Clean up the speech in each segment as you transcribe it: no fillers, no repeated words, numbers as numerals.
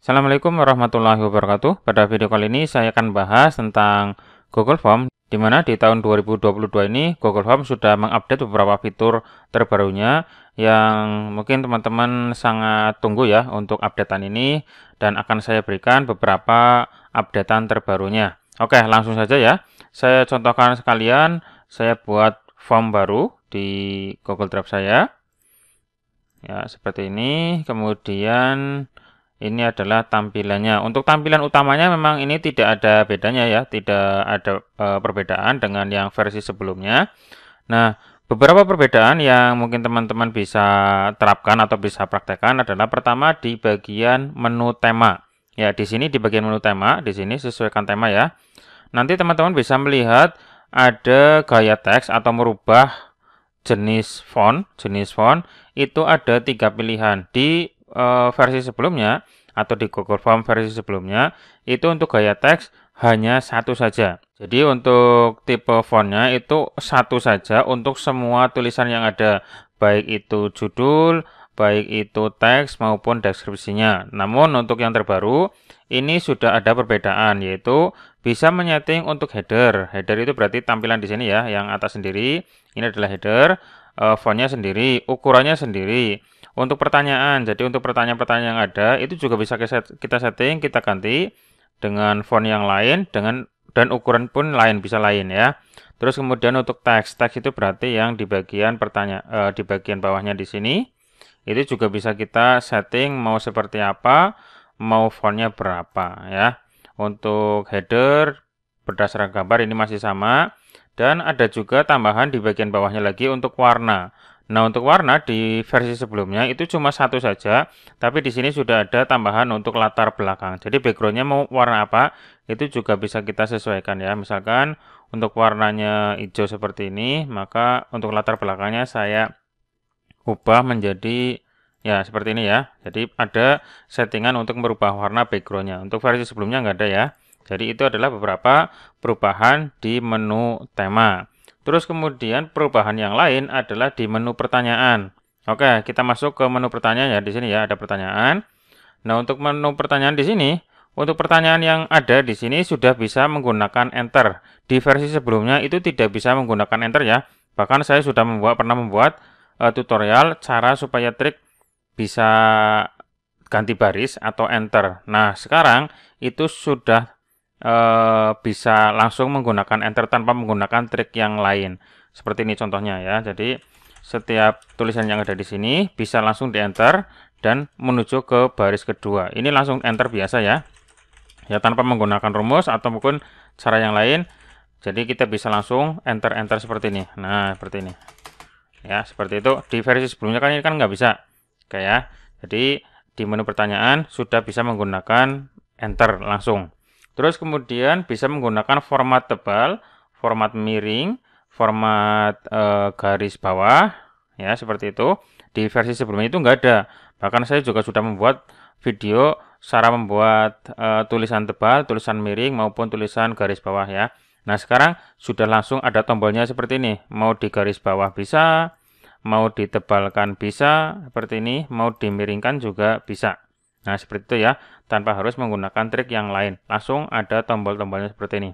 Assalamualaikum warahmatullahi wabarakatuh. Pada video kali ini saya akan bahas tentang Google Form, di mana di tahun 2022 ini Google Form sudah mengupdate beberapa fitur terbarunya yang mungkin teman-teman sangat tunggu ya untuk updatean ini, dan akan saya berikan beberapa updatean terbarunya. Oke, langsung saja ya. Saya contohkan sekalian, saya buat form baru di Google Drive saya. Ya, seperti ini. Kemudian ini adalah tampilannya. Untuk tampilan utamanya memang ini tidak ada bedanya ya, tidak ada perbedaan dengan yang versi sebelumnya. Nah, beberapa perbedaan yang mungkin teman-teman bisa terapkan atau bisa praktekkan adalah pertama di bagian menu tema. Ya, di sini di bagian menu tema, di sini sesuaikan tema ya. Nanti teman-teman bisa melihat ada gaya teks atau merubah jenis font itu ada 3 pilihan. Di versi sebelumnya atau di Google Form versi sebelumnya itu untuk gaya teks hanya satu saja. Jadi untuk tipe fontnya itu satu saja untuk semua tulisan yang ada, baik itu judul, baik itu teks maupun deskripsinya. Namun untuk yang terbaru ini sudah ada perbedaan, yaitu bisa menyeting untuk header. Header itu berarti tampilan di sini ya, yang atas sendiri. Ini adalah header, fontnya sendiri, ukurannya sendiri. Untuk pertanyaan, jadi untuk pertanyaan-pertanyaan yang ada itu juga bisa kita setting, kita ganti dengan font yang lain, dan ukuran pun lain, bisa lain ya. Terus kemudian untuk teks itu berarti yang di bagian di bagian bawahnya di sini, itu juga bisa kita setting mau seperti apa, mau fontnya berapa ya. Untuk header berdasarkan gambar ini masih sama, dan ada juga tambahan di bagian bawahnya lagi untuk warna. Nah, untuk warna di versi sebelumnya itu cuma satu saja, tapi di sini sudah ada tambahan untuk latar belakang. Jadi backgroundnya mau warna apa, itu juga bisa kita sesuaikan ya. Misalkan untuk warnanya hijau seperti ini, maka untuk latar belakangnya saya ubah menjadi ya seperti ini ya. Jadi ada settingan untuk merubah warna backgroundnya. Untuk versi sebelumnya nggak ada ya. Jadi itu adalah beberapa perubahan di menu tema. Terus kemudian perubahan yang lain adalah di menu pertanyaan. Oke, kita masuk ke menu pertanyaan ya. Di sini ya ada pertanyaan. Nah, untuk menu pertanyaan di sini, untuk pertanyaan yang ada di sini sudah bisa menggunakan enter. Di versi sebelumnya itu tidak bisa menggunakan enter ya. Bahkan saya sudah pernah membuat tutorial cara supaya trik bisa ganti baris atau enter. Nah, sekarang itu sudah bisa langsung menggunakan enter tanpa menggunakan trik yang lain. Seperti ini contohnya ya. Jadi setiap tulisan yang ada di sini bisa langsung di enter dan menuju ke baris kedua. Ini langsung enter biasa ya. Ya, tanpa menggunakan rumus atau mungkin cara yang lain. Jadi kita bisa langsung enter seperti ini. Nah, seperti ini. Ya, seperti itu. Di versi sebelumnya kan ini kan nggak bisa. Oke ya. Jadi di menu pertanyaan sudah bisa menggunakan enter langsung. Terus kemudian bisa menggunakan format tebal, format miring, format garis bawah, ya seperti itu. Di versi sebelumnya itu nggak ada. Bahkan saya juga sudah membuat video cara membuat tulisan tebal, tulisan miring maupun tulisan garis bawah ya. Nah, sekarang sudah langsung ada tombolnya seperti ini. Mau di garis bawah bisa, mau ditebalkan bisa, seperti ini, mau dimiringkan juga bisa. Nah, seperti itu ya, tanpa harus menggunakan trik yang lain. Langsung ada tombol-tombolnya seperti ini.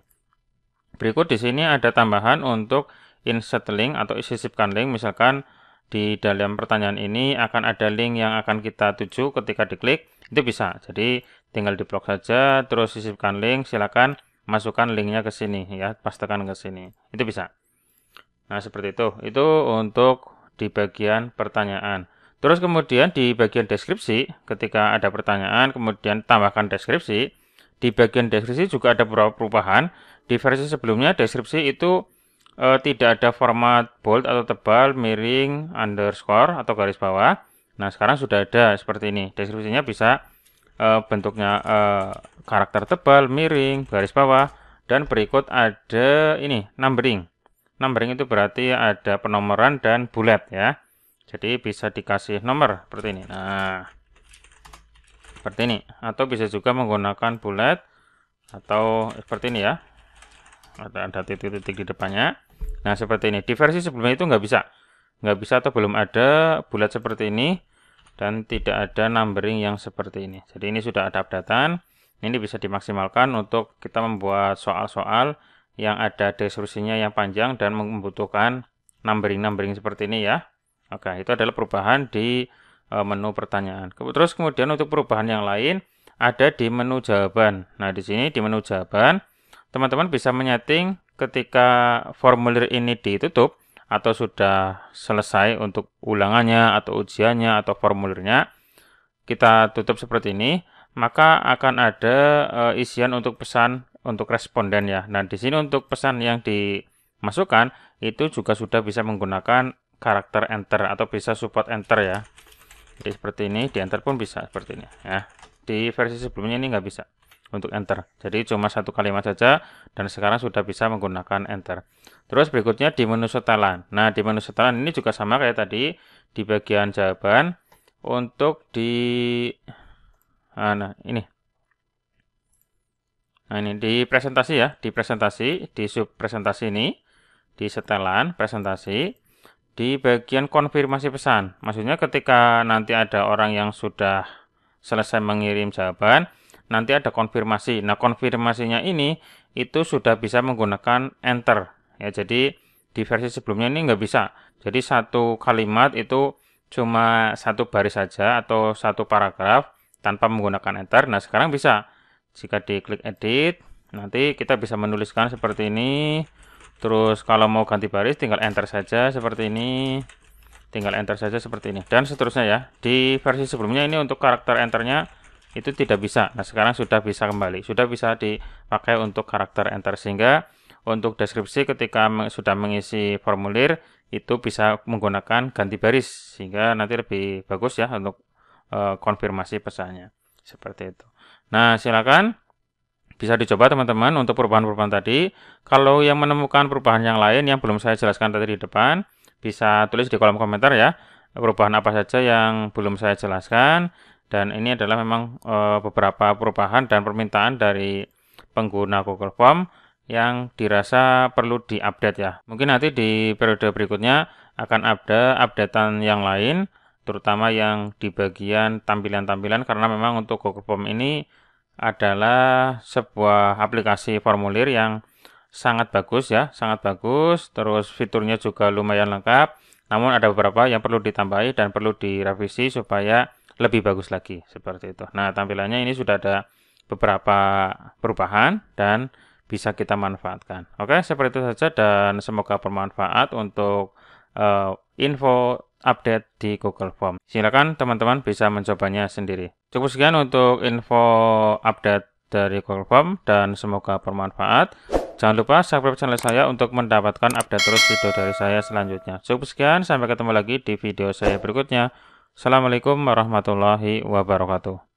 Berikut di sini ada tambahan untuk insert link atau sisipkan link. Misalkan di dalam pertanyaan ini akan ada link yang akan kita tuju ketika diklik, itu bisa. Jadi tinggal diblok saja, terus sisipkan link, silakan masukkan linknya ke sini ya, pastekan ke sini. Itu bisa. Nah, seperti itu. Itu untuk di bagian pertanyaan. Terus kemudian di bagian deskripsi, ketika ada pertanyaan, kemudian tambahkan deskripsi. Di bagian deskripsi juga ada beberapa perubahan. Di versi sebelumnya, deskripsi itu tidak ada format bold atau tebal, miring, underscore, atau garis bawah. Nah, sekarang sudah ada seperti ini. Deskripsinya bisa bentuknya karakter tebal, miring, garis bawah, dan berikut ada ini, numbering. Numbering itu berarti ada penomoran dan bulat ya. Jadi bisa dikasih nomor seperti ini. Nah, seperti ini. Atau bisa juga menggunakan bulat atau seperti ini ya. Ada titik-titik di depannya. Nah, seperti ini. Di versi sebelumnya itu nggak bisa atau belum ada bulat seperti ini. dan tidak ada numbering yang seperti ini. Jadi ini sudah ada updatean. Ini bisa dimaksimalkan untuk kita membuat soal-soal yang ada deskripsinya yang panjang dan membutuhkan numbering seperti ini ya. Oke, itu adalah perubahan di menu pertanyaan. Terus kemudian untuk perubahan yang lain ada di menu jawaban. Nah, di sini di menu jawaban teman-teman bisa menyeting ketika formulir ini ditutup atau sudah selesai untuk ulangannya atau ujiannya atau formulirnya, kita tutup seperti ini, maka akan ada isian untuk pesan untuk responden ya. Nah, di sini untuk pesan yang dimasukkan itu juga sudah bisa menggunakan karakter enter atau bisa support enter ya. Jadi seperti ini, di enter pun bisa seperti ini ya. Di versi sebelumnya ini nggak bisa untuk enter. Jadi cuma satu kalimat saja dan sekarang sudah bisa menggunakan enter. Terus berikutnya di menu setelan. Nah, di menu setelan ini juga sama kayak tadi di bagian jawaban untuk di nah, ini. Nah, ini di presentasi ya, di presentasi, di sub presentasi ini, di setelan presentasi, di bagian konfirmasi pesan. Maksudnya ketika nanti ada orang yang sudah selesai mengirim jawaban, nanti ada konfirmasi. Nah, konfirmasinya ini itu sudah bisa menggunakan enter ya. Jadi di versi sebelumnya ini nggak bisa. Jadi satu kalimat itu cuma satu baris saja atau satu paragraf tanpa menggunakan enter. Nah, sekarang bisa. Jika diklik edit, nanti kita bisa menuliskan seperti ini. Terus kalau mau ganti baris tinggal enter saja seperti ini. Tinggal enter saja seperti ini dan seterusnya ya. Di versi sebelumnya ini untuk karakter enternya itu tidak bisa. Nah, sekarang sudah bisa kembali, sudah bisa dipakai untuk karakter enter, sehingga untuk deskripsi ketika sudah mengisi formulir itu bisa menggunakan ganti baris sehingga nanti lebih bagus ya untuk konfirmasi pesannya seperti itu. Nah, silakan bisa dicoba teman-teman untuk perubahan-perubahan tadi. Kalau yang menemukan perubahan yang lain yang belum saya jelaskan tadi di depan, bisa tulis di kolom komentar ya, perubahan apa saja yang belum saya jelaskan. Dan ini adalah memang beberapa perubahan dan permintaan dari pengguna Google Form yang dirasa perlu diupdate ya. Mungkin nanti di periode berikutnya akan ada updatean yang lain, terutama yang di bagian tampilan-tampilan, karena memang untuk Google Form ini adalah sebuah aplikasi formulir yang sangat bagus ya, sangat bagus. Terus fiturnya juga lumayan lengkap, namun ada beberapa yang perlu ditambahi dan perlu direvisi supaya lebih bagus lagi seperti itu. Nah, tampilannya ini sudah ada beberapa perubahan dan bisa kita manfaatkan. Oke, seperti itu saja dan semoga bermanfaat untuk info update di Google Form. Silakan teman-teman bisa mencobanya sendiri. Cukup sekian untuk info update dari Google Form dan semoga bermanfaat. Jangan lupa subscribe channel saya untuk mendapatkan update terus video dari saya selanjutnya. Cukup sekian, sampai ketemu lagi di video saya berikutnya. Assalamualaikum warahmatullahi wabarakatuh.